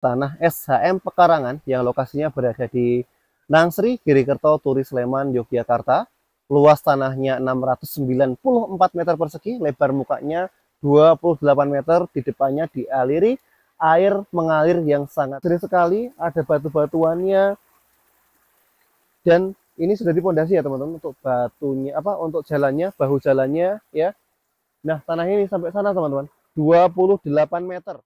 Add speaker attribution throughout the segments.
Speaker 1: tanah SHM Pekarangan yang lokasinya berada di Nangsri, Girikerto, Turi, Sleman, Yogyakarta. Luas tanahnya 694 meter persegi, lebar mukanya 28 meter, di depannya dialiri air mengalir yang sangat jernih sekali, ada batu-batuannya, dan ini sudah dipondasi ya teman-teman untuk batunya, untuk jalannya, bahu jalannya ya. Nah, tanah ini sampai sana teman-teman, 28 meter.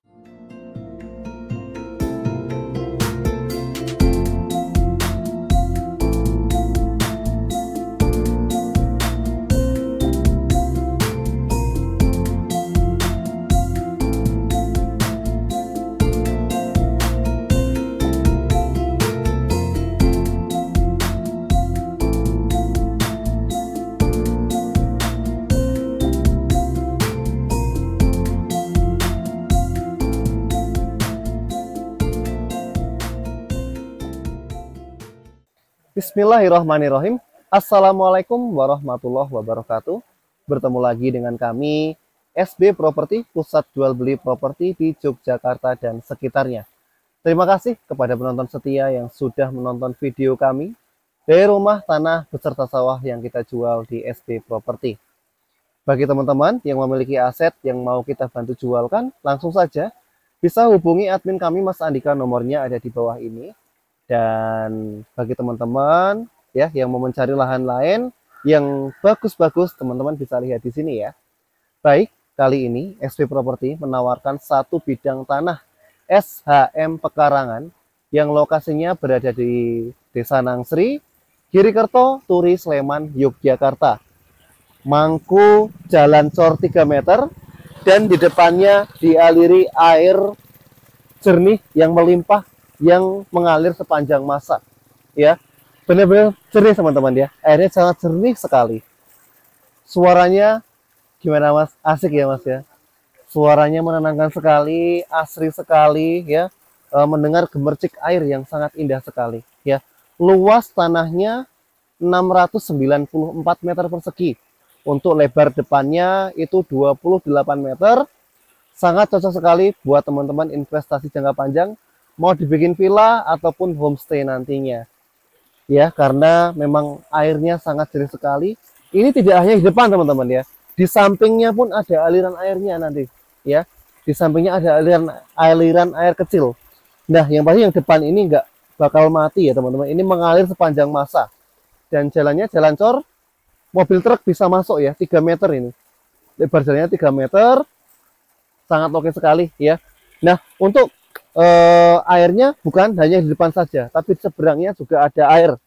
Speaker 1: Bismillahirrahmanirrahim. Assalamualaikum warahmatullahi wabarakatuh. Bertemu lagi dengan kami SB Properti, pusat jual beli properti di Yogyakarta dan sekitarnya. Terima kasih kepada penonton setia yang sudah menonton video kami dari rumah, tanah, beserta sawah yang kita jual di SB Properti. Bagi teman-teman yang memiliki aset yang mau kita bantu jualkan, langsung saja bisa hubungi admin kami Mas Andika, nomornya ada di bawah ini. Dan bagi teman-teman ya yang mau mencari lahan lain yang bagus-bagus, teman-teman bisa lihat di sini ya. Baik, kali ini SB Properti menawarkan satu bidang tanah SHM Pekarangan yang lokasinya berada di Desa Nangsri, Girikerto, Turi, Sleman, Yogyakarta. Mangku jalan cor 3 meter dan di depannya dialiri air jernih yang melimpah yang mengalir sepanjang masa ya, benar-benar jernih teman-teman ya, airnya sangat jernih sekali. Suaranya gimana Mas? Asik ya Mas ya, suaranya menenangkan sekali, asri sekali ya, mendengar gemercik air yang sangat indah sekali ya. Luas tanahnya 694 meter persegi, untuk lebar depannya itu 28 meter, sangat cocok sekali buat teman-teman investasi jangka panjang, mau dibikin villa ataupun homestay nantinya ya, karena memang airnya sangat jernih sekali. Ini tidak hanya di depan teman-teman ya, di sampingnya pun ada aliran airnya nanti ya, di sampingnya ada aliran air kecil. Nah, yang pasti yang depan ini nggak bakal mati ya teman-teman, ini mengalir sepanjang masa dan jalannya jalan cor, mobil truk bisa masuk ya, 3 meter ini lebar jalannya, 3 meter, sangat oke sekali ya. Nah, untuk airnya bukan hanya di depan saja, tapi seberangnya juga ada air.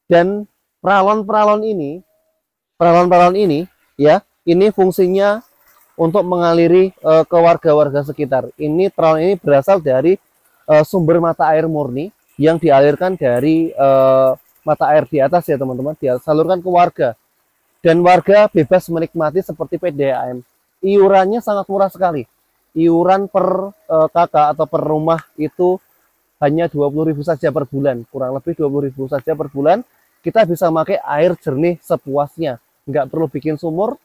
Speaker 1: Dan peralon-peralon ini ya, ini fungsinya untuk mengaliri ke warga-warga sekitar. Ini peralon ini berasal dari sumber mata air murni yang dialirkan dari mata air di atas ya teman-teman, disalurkan ke warga. Dan warga bebas menikmati seperti PDAM. Iurannya sangat murah sekali. Iuran per kakak atau per rumah itu hanya 20.000 saja per bulan, kurang lebih 20.000 saja per bulan. Kita bisa pakai air jernih sepuasnya, nggak perlu bikin sumur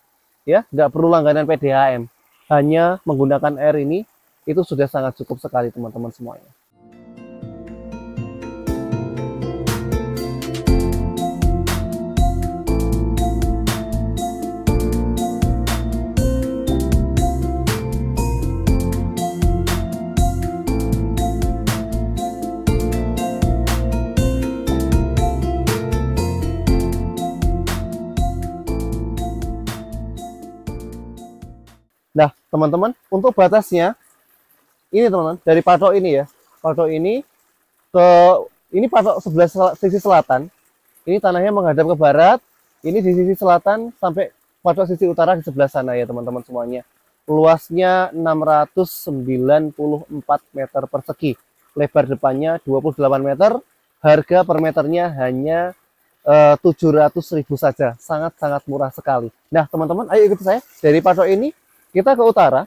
Speaker 1: ya, nggak perlu langganan PDAM, hanya menggunakan air ini itu sudah sangat cukup sekali teman-teman semuanya. Nah, teman-teman, untuk batasnya ini teman-teman, dari patok ini ya, patok ini ke ini patok sebelah sisi selatan, ini tanahnya menghadap ke barat, ini di sisi selatan sampai patok sisi utara di sebelah sana ya teman-teman semuanya. Luasnya 694 meter persegi, lebar depannya 28 meter, harga per meternya hanya 700.000 saja, sangat-sangat murah sekali. Nah teman-teman, ayo ikut saya dari patok ini kita ke utara,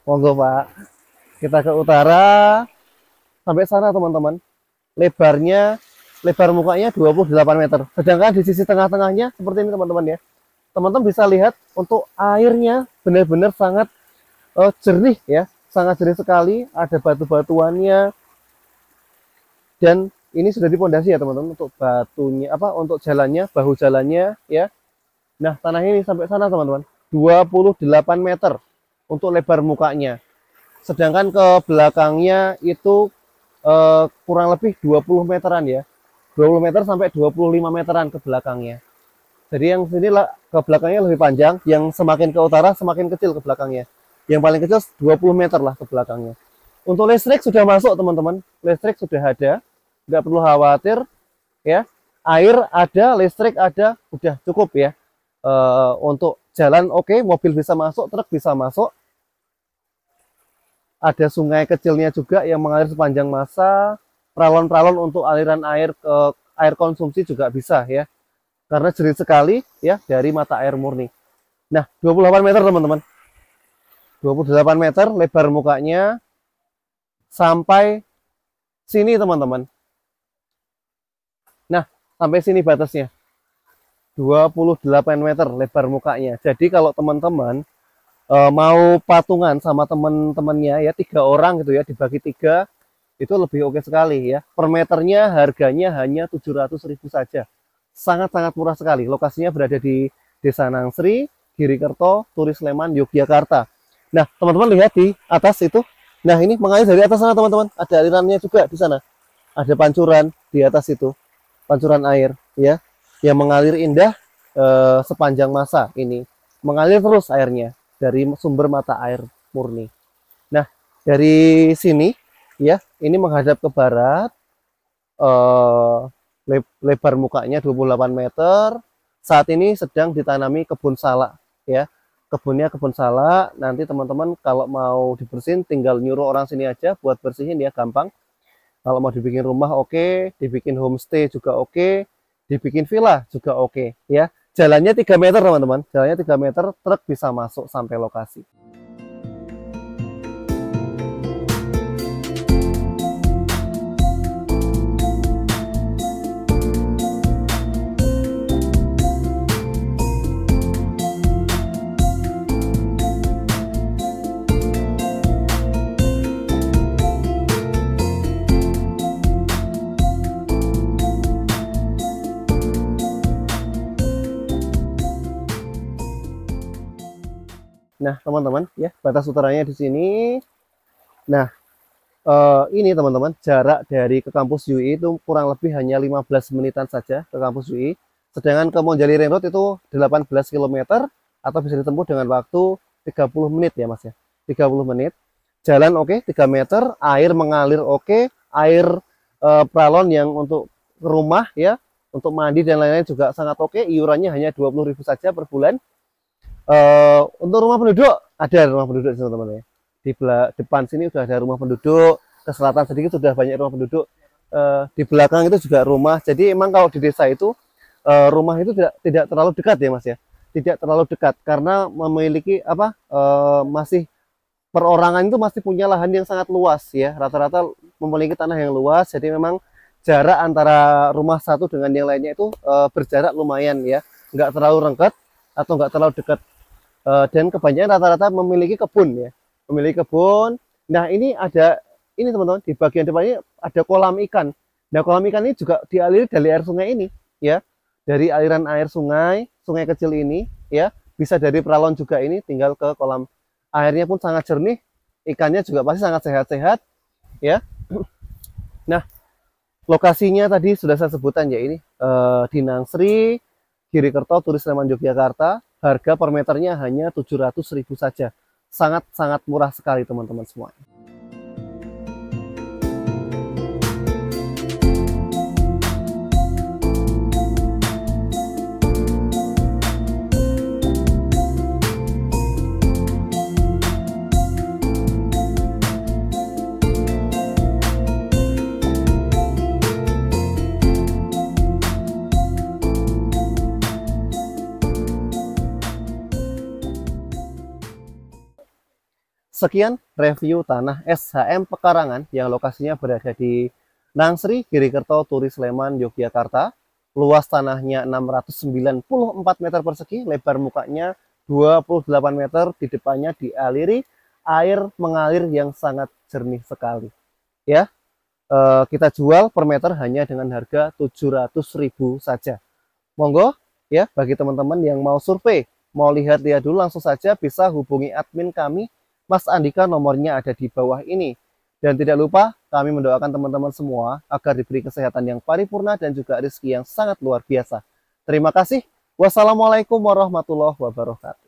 Speaker 1: monggo Pak, kita ke utara sampai sana teman-teman. Lebar mukanya 28 meter, sedangkan di sisi tengah-tengahnya seperti ini teman-teman ya. Teman-teman bisa lihat untuk airnya benar-benar sangat jernih ya, sangat jernih sekali, ada batu-batuannya, dan ini sudah dipondasi ya teman-teman untuk batunya untuk jalannya, bahu jalannya ya. Nah, tanah ini sampai sana teman-teman, 28 meter untuk lebar mukanya. Sedangkan ke belakangnya itu kurang lebih 20 meteran ya. 20 meter sampai 25 meteran ke belakangnya. Jadi yang sini ke belakangnya lebih panjang, yang semakin ke utara semakin kecil ke belakangnya. Yang paling kecil 20 meter lah ke belakangnya. Untuk listrik sudah masuk teman-teman, listrik sudah ada, nggak perlu khawatir ya. Air ada, listrik ada, udah cukup ya. Untuk jalan oke, mobil bisa masuk, truk bisa masuk. Ada sungai kecilnya juga yang mengalir sepanjang masa. Peralon-peralon untuk aliran air ke air konsumsi juga bisa ya, karena jernih sekali ya dari mata air murni. Nah, 28 meter teman-teman, 28 meter lebar mukanya sampai sini teman-teman. Nah, sampai sini batasnya 28 meter lebar mukanya. Jadi kalau teman-teman mau patungan sama teman-temannya ya, 3 orang gitu ya, dibagi 3, itu lebih oke sekali ya. Per meternya harganya hanya 700.000 saja. Sangat-sangat murah sekali. Lokasinya berada di Desa Nangsri, Girikerto, Turi Sleman, Yogyakarta. Nah, teman-teman lihat di atas itu. Nah, ini mengalir dari atas sana teman-teman. Ada alirannya juga di sana. Ada pancuran di atas itu. Pancuran air ya, yang mengalir indah sepanjang masa ini. Mengalir terus airnya dari sumber mata air murni. Nah, dari sini ya, ini menghadap ke barat, lebar mukanya 28 meter. Saat ini sedang ditanami kebun salak ya. Kebunnya kebun salak. Nanti teman-teman kalau mau dibersihin tinggal nyuruh orang sini aja buat bersihin ya, gampang. Kalau mau dibikin rumah oke, dibikin homestay juga oke, dibikin villa juga oke ya. Jalannya 3 meter teman-teman, jalannya 3 meter, truk bisa masuk sampai lokasi. Nah, teman-teman, ya, batas utaranya di sini. Nah, ini teman-teman, jarak dari ke kampus UI itu kurang lebih hanya 15 menitan saja ke kampus UI. Sedangkan ke Monjali Ring Road itu 18 km atau bisa ditempuh dengan waktu 30 menit ya, Mas ya. 30 menit. Jalan oke, 3 meter, air mengalir oke, air pralon yang untuk rumah ya, untuk mandi dan lain-lain juga sangat oke. Iurannya hanya 20.000 saja per bulan. Untuk rumah penduduk, ada rumah penduduk di teman-teman ya. Di depan sini sudah ada rumah penduduk, ke selatan sedikit sudah banyak rumah penduduk. Di belakang itu juga rumah. Jadi emang kalau di desa itu rumah itu tidak terlalu dekat ya, Mas ya. Tidak terlalu dekat karena memiliki masih perorangan itu masih punya lahan yang sangat luas ya. Rata-rata memiliki tanah yang luas. Jadi memang jarak antara rumah satu dengan yang lainnya itu berjarak lumayan ya. Nggak terlalu rengket atau nggak terlalu dekat. Dan kebanyakan rata-rata memiliki kebun ya, memiliki kebun. Nah, ini ada ini teman-teman, di bagian depannya ada kolam ikan. Nah, kolam ikan ini juga dialiri dari air sungai ini ya, dari aliran air sungai kecil ini ya, bisa dari peralon juga ini, tinggal ke kolam. Airnya pun sangat jernih, ikannya juga pasti sangat sehat-sehat ya. Nah, lokasinya tadi sudah saya sebutkan ya, ini di Nangsri, Girikerto, Turi Sleman, Yogyakarta. Harga per meternya hanya 700.000 saja. Sangat-sangat murah sekali teman-teman semua. Sekian review tanah SHM Pekarangan yang lokasinya berada di Nangsri, Girikerto, Turi Sleman, Yogyakarta. Luas tanahnya 694 meter persegi, lebar mukanya 28 meter, di depannya dialiri air mengalir yang sangat jernih sekali. Ya, kita jual per meter hanya dengan harga 700.000 saja. Monggo ya, bagi teman-teman yang mau survei, mau lihat-lihat dulu, langsung saja bisa hubungi admin kami, Mas Andika, nomornya ada di bawah ini. Dan tidak lupa kami mendoakan teman-teman semua agar diberi kesehatan yang paripurna dan juga rezeki yang sangat luar biasa. Terima kasih. Wassalamualaikum warahmatullahi wabarakatuh.